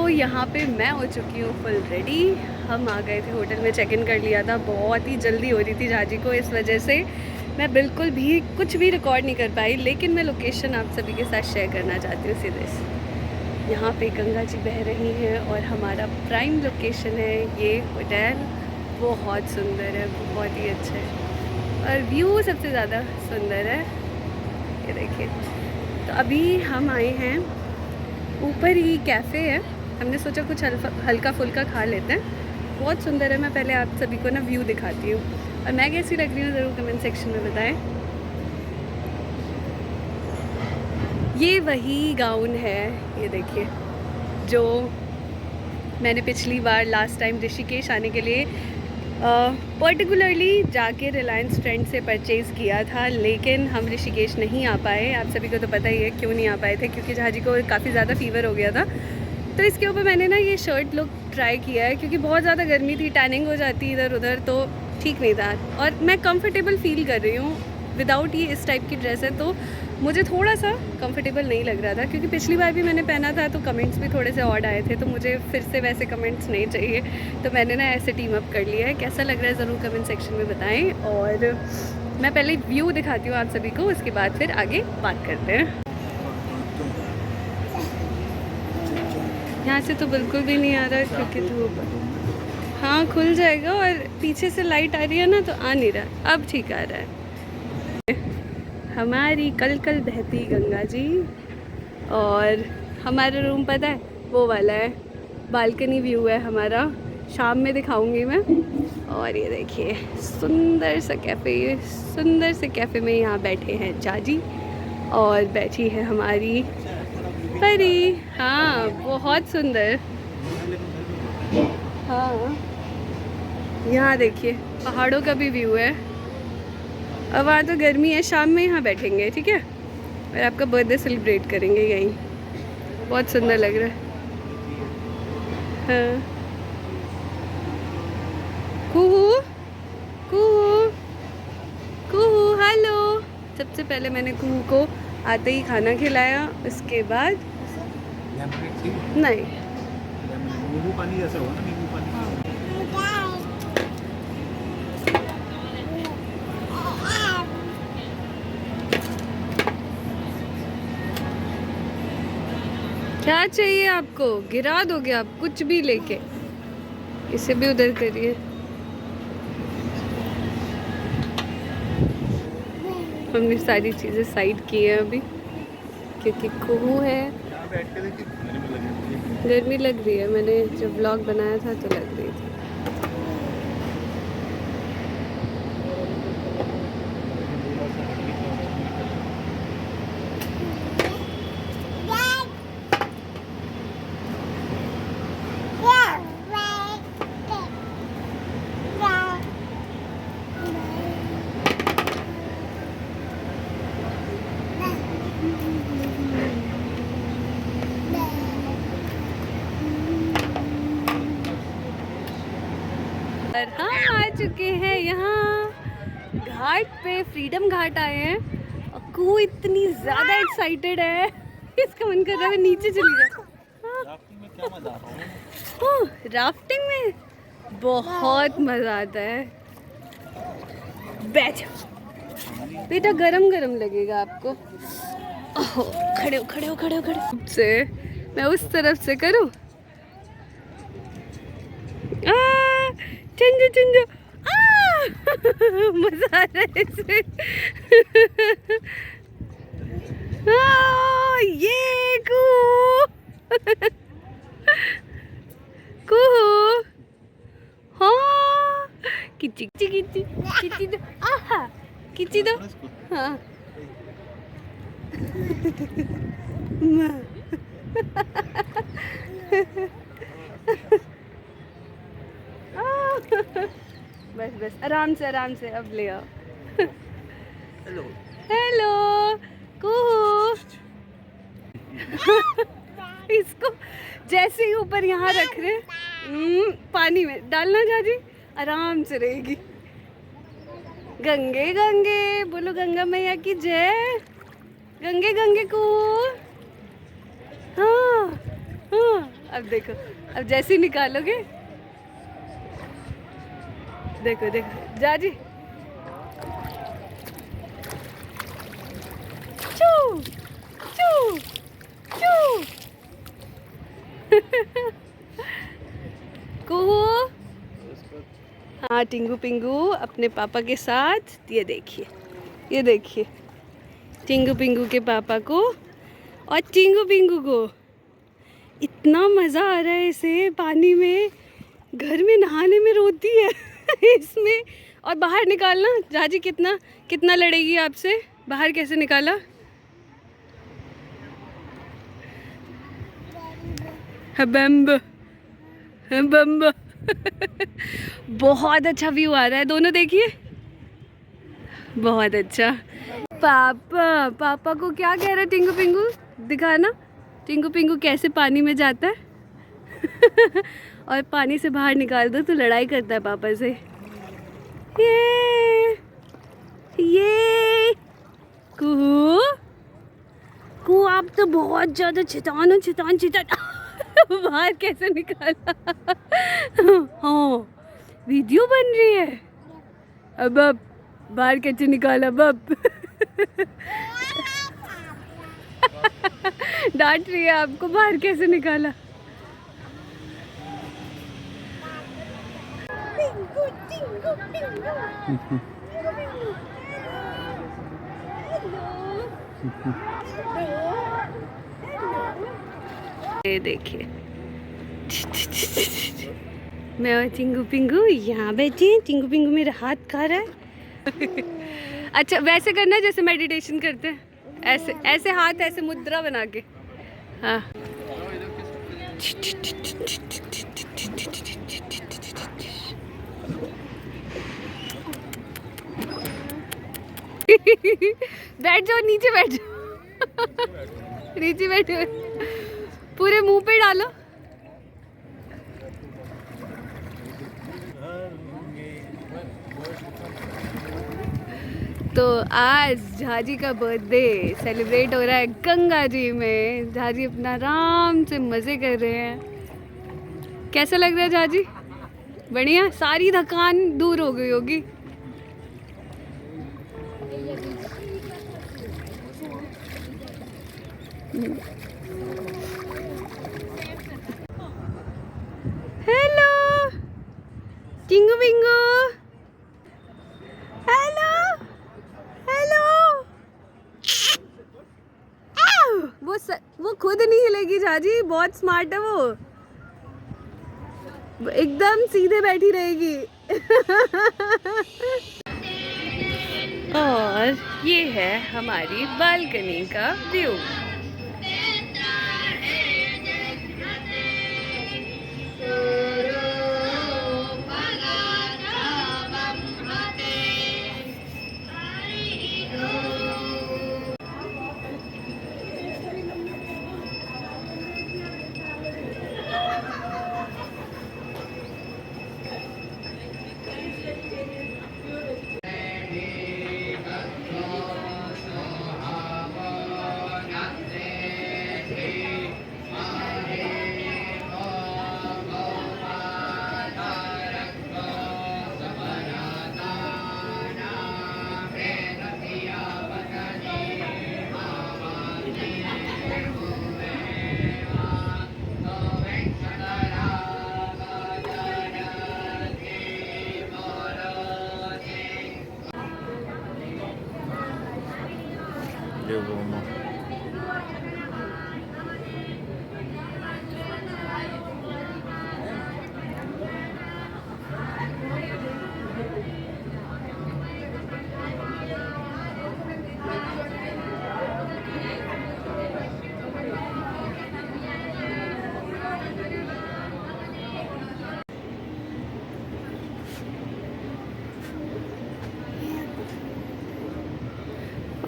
यहाँ पे मैं हो चुकी हूँ फुल रेडी। हम आ गए थे होटल में, चेक इन कर लिया था। बहुत ही जल्दी हो रही थी झाजी को, इस वजह से मैं बिल्कुल भी कुछ भी रिकॉर्ड नहीं कर पाई। लेकिन मैं लोकेशन आप सभी के साथ शेयर करना चाहती हूँ सीधे से। यहाँ पे गंगा जी बह रही हैं और हमारा प्राइम लोकेशन है ये होटल। बहुत सुंदर है, बहुत ही अच्छा है और व्यू सबसे ज़्यादा सुंदर है। ये देखिए, तो अभी हम आए हैं ऊपर ही कैफ़े है, हमने सोचा कुछ हल्का फुल्का खा लेते हैं। बहुत सुंदर है। मैं पहले आप सभी को ना व्यू दिखाती हूँ और मैं कैसी लग रही हूँ ज़रूर कमेंट सेक्शन में बताएं। ये वही गाउन है, ये देखिए, जो मैंने पिछली बार लास्ट टाइम ऋषिकेश आने के लिए पर्टिकुलरली जाके रिलायंस ट्रेंड से परचेज़ किया था। लेकिन हम ऋषिकेश नहीं आ पाए। आप सभी को तो पता ही है क्यों नहीं आ पाए थे, क्योंकि झाजी को काफ़ी ज़्यादा फ़ीवर हो गया था। तो इसके ऊपर मैंने ना ये शर्ट लुक ट्राई किया है, क्योंकि बहुत ज़्यादा गर्मी थी, टैनिंग हो जाती इधर उधर, तो ठीक नहीं था। और मैं कंफर्टेबल फ़ील कर रही हूँ विदाउट ये इस टाइप की ड्रेस है, तो मुझे थोड़ा सा कंफर्टेबल नहीं लग रहा था। क्योंकि पिछली बार भी मैंने पहना था तो कमेंट्स भी थोड़े से ऑड आए थे, तो मुझे फिर से वैसे कमेंट्स नहीं चाहिए। तो मैंने ना ऐसे टीम अप कर लिया है। कैसा लग रहा है ज़रूर कमेंट सेक्शन में बताएं। और मैं पहले व्यू दिखाती हूँ आप सभी को, उसके बाद फिर आगे बात करते हैं। यहाँ से तो बिल्कुल भी नहीं आ रहा है क्योंकि धूप। हाँ, खुल जाएगा और पीछे से लाइट आ रही है ना, तो आ नहीं रहा। अब ठीक आ रहा है। हमारी कल कल बहती गंगा जी। और हमारा रूम पता है वो वाला है, बालकनी व्यू है हमारा, शाम में दिखाऊंगी मैं। और ये देखिए सुंदर सा कैफ़े, सुंदर से कैफ़े में यहाँ बैठे हैं जाजी और बैठी है हमारी परी। हाँ, बहुत सुंदर। हाँ, यहाँ देखिए पहाड़ों का भी व्यू है। अब वहाँ तो गर्मी है, शाम में यहाँ बैठेंगे, ठीक है, और आपका बर्थडे सेलिब्रेट करेंगे यहीं। बहुत सुंदर लग रहा है। हाँ, कुहू कुहू कुहू हेलो। सबसे पहले मैंने कुहू को आते ही खाना खिलाया, उसके बाद नहीं, नींबू पानी जैसा होगा ना, नींबू पानी। क्या चाहिए आपको? गिरा दोगे आप कुछ भी लेके। इसे भी उधर करिए। हमने सारी चीज़ें साइड की है अभी, क्योंकि कुहू है। गर्मी लग रही है, मैंने जब व्लॉग बनाया था तो लग रही थी। और हम आ चुके हैं यहाँ घाट पे, फ्रीडम घाट आए हैं। और कुहू इतनी ज़्यादा एक्साइटेड है, इसका मन कर रहा है नीचे चली जाए। राफ्टिंग में क्या मजा आता है? हाँ, राफ्टिंग में बहुत मज़ा आता है। बैठो बेटा, गरम गरम लगेगा आपको। ओहो, खड़े हो खड़े हो खड़े हो खड़े हो। से मैं उस तरफ से करूँ। चंजो चंजो, मजा आ रहा है इसमें। ये कुहू, हाँ, किची किची किची किची दो, आहा, किची दो। हाँ बस बस, आराम से अब ले आओ। हेलो हेलो कुहू। इसको जैसे ही ऊपर यहाँ रख रहे, पानी में डालना जाजी, आराम से रहेगी। गंगे गंगे बोलो, गंगा मैया की जय। गंगे गंगे कुहू। हाँ हाँ, अब देखो, अब जैसे ही निकालोगे, देखो देखो जाजी, चू चू चू। कुहू, हाँ टिंगू पिंगू अपने पापा के साथ, ये देखिए, ये देखिए टिंगू पिंगू के पापा को और टिंगू पिंगू को इतना मज़ा आ रहा है इसे पानी में, घर में नहाने में रोती है इसमें। और बाहर निकालना जाजी, कितना कितना लड़ेगी आपसे, बाहर कैसे निकाला। बम्ब बम्ब। बहुत अच्छा व्यू आ रहा है, दोनों देखिए, बहुत अच्छा। पापा, पापा को क्या कह रहा है टिंगू पिंगू, दिखाना टिंगू पिंगू कैसे पानी में जाता है और पानी से बाहर निकाल दो तो लड़ाई करता है पापा से। ये कुहू, कुहू आप तो बहुत ज़्यादा चितान हो, चितान चितान। बाहर कैसे निकाला। हाँ वीडियो बन रही है, अब बाहर कैसे निकाला बब। डांट रही है आपको, बाहर कैसे निकाला। ये देखिए मैं और टिंगू पिंगू यहाँ बैठे हैं, टिंगू पिंगू मेरा हाथ खा रहा है। अच्छा वैसे करना जैसे मेडिटेशन करते हैं, ऐसे ऐसे हाथ ऐसे मुद्रा बना के, हाँ। बैठ जाओ, नीचे बैठ जाओ, नीचे बैठो, पूरे मुंह पे डालो। तो आज झाजी का बर्थडे सेलिब्रेट हो रहा है गंगा जी में। झाजी अपना आराम से मज़े कर रहे हैं। कैसा लग रहा है झाजी? बढ़िया, सारी थकान दूर हो गई होगी। Hello Tingu पिंगू, hello hello. वो खुद नहीं हिलेगी झाजी, बहुत स्मार्ट है वो, एकदम सीधे बैठी रहेगी। और ये है हमारी बालकनी का व्यू।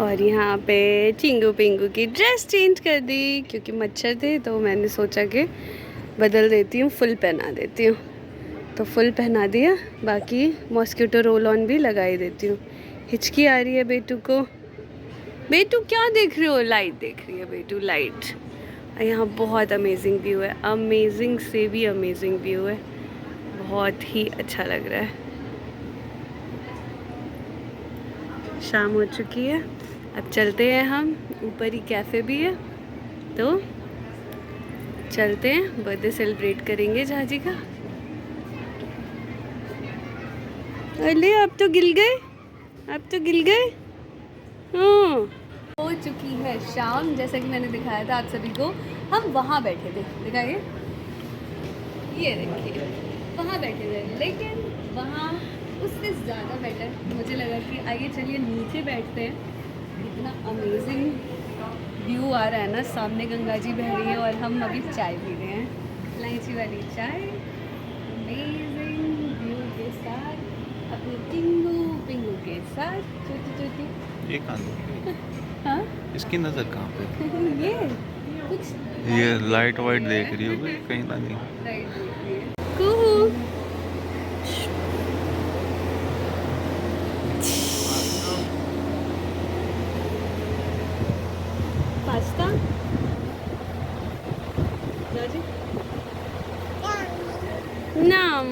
और यहाँ पे टिंगू पिंगू की ड्रेस चेंज कर दी क्योंकि मच्छर थे, तो मैंने सोचा कि बदल देती हूँ, फुल पहना देती हूँ। तो फुल पहना दिया, बाकी मॉस्किटो रोल ऑन भी लगा ही देती हूँ। हिचकी आ रही है बेटू को। बेटू क्या देख रहे हो? लाइट देख रही है बेटू, लाइट। यहाँ बहुत अमेजिंग व्यू है, अमेजिंग से भी अमेजिंग व्यू है, बहुत ही अच्छा लग रहा है। शाम हो चुकी है, अब चलते हैं हम, ऊपर ही कैफ़े भी है तो चलते हैं, बर्थडे सेलिब्रेट करेंगे झाजी का। अरे आप तो गिल गए, आप तो गिल गए। हाँ, हो चुकी है शाम, जैसा कि मैंने दिखाया था आप सभी को। हम वहाँ बैठे थे, दिखाइए, ये देखिए वहाँ बैठे थे, लेकिन वहाँ उससे ज़्यादा बेटर मुझे लगा कि आइए चलिए नीचे बैठते हैं। इतना अमेजिंग व्यू आ रहा है ना, सामने गंगा जी बह रही है और हम अभी चाय पी रहे हैं, इलायची वाली चाय, अमेजिंग व्यू के साथ, अपने पिंगू के साथ। छोटी ये कहाँ दो? हाँ इसकी नज़र कहाँ पे? ये कुछ ये लाइट वाइट देख रही होगी कहीं ना कहीं। राइट देखिए। कुहू पास्ता नाम